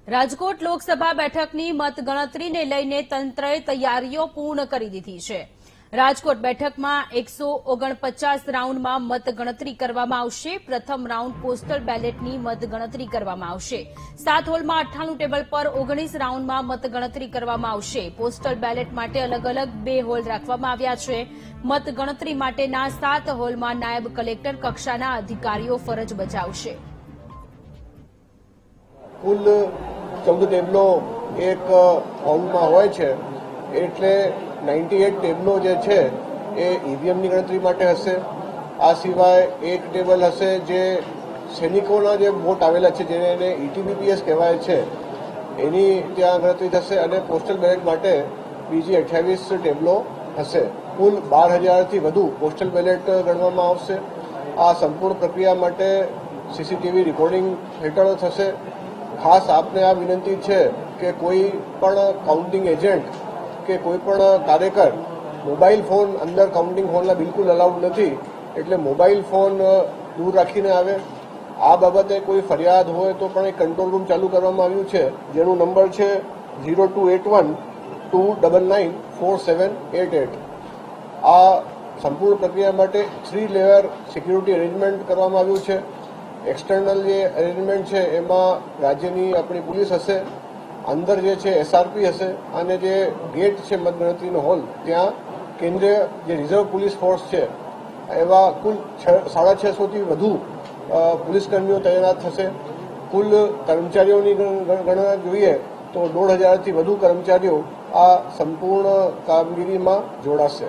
રાજકોટ લોકસભા બેઠકની મતગણતરીને લઈને તંત્રએ તૈયારીઓ પૂર્ણ કરી દીધી છે। રાજકોટ બેઠકમાં 149 રાઉન્ડમાં મતગણતરી કરવામાં આવશે। પ્રથમ રાઉન્ડ પોસ્ટલ બેલેટની મતગણતરી કરવામાં આવશે। 7 હોલમાં 98 ટેબલ પર 19 રાઉન્ડમાં મતગણતરી કરવામાં આવશે। પોસ્ટલ બેલેટ માટે અલગ અલગ 2 હોલ રાખવામાં આવ્યા છે। મતગણતરી માટેના 7 હોલમાં નાયબ કલેક્ટર કક્ષાના અધિકારીઓ ફરજ બજાવશે। કુલ 14 ટેબલો એક હોલમાં હોય છે, એટલે 98 ટેબલો જે છે એ ઈવીએમની ગણતરી માટે હશે। આ સિવાય એક ટેબલ હશે જે સૈનિકોના જે વોટ આવેલા છે, જેને એને ઈટીબીપીએસ કહેવાય છે, એની ત્યાં ગણતરી થશે અને પોસ્ટલ બેલેટ માટે બીજી 28 ટેબલો હશે। કુલ 12,000થી વધુ પોસ્ટલ બેલેટ ગણવામાં આવશે। આ સંપૂર્ણ પ્રક્રિયા માટે સીસીટીવી રેકોર્ડિંગ હેઠળ થશે। ખાસ આપને આ વિનંતી છે કે કોઈ પણ કાઉન્ટિંગ એજન્ટ કે કોઈ પણ કાર્યકર મોબાઈલ ફોન અંદર કાઉન્ટિંગ હોલના બિલકુલ અલાઉડ નથી, એટલે મોબાઈલ ફોન દૂર રાખીને આવે। આ બાબતે કોઈ ફરિયાદ હોય તો પણ એક કંટ્રોલ રૂમ ચાલુ કરવામાં આવ્યું છે, જેનું નંબર છે 0281-299-4788। આ સંપૂર્ણ પ્રક્રિયા માટે 3 લેયર સિક્યુરિટી અરેન્જમેન્ટ કરવામાં આવ્યું છે। એક્સટર્નલ જે અરેન્જમેન્ટ છે એમાં રાજ્યની આપણી પોલીસ હશે, અંદર જે છે એસઆરપી હશે, અને જે ગેટ છે મતગણતરીનો હોલ ત્યાં કેન્દ્રીય જે રિઝર્વ પોલીસ ફોર્સ છે એવા કુલ 650થી વધુ પોલીસકર્મીઓ તૈનાત થશે। કુલ કર્મચારીઓની ગણના જોઈએ તો 1,500થી વધુ કર્મચારીઓ આ સંપૂર્ણ કામગીરીમાં જોડાશે।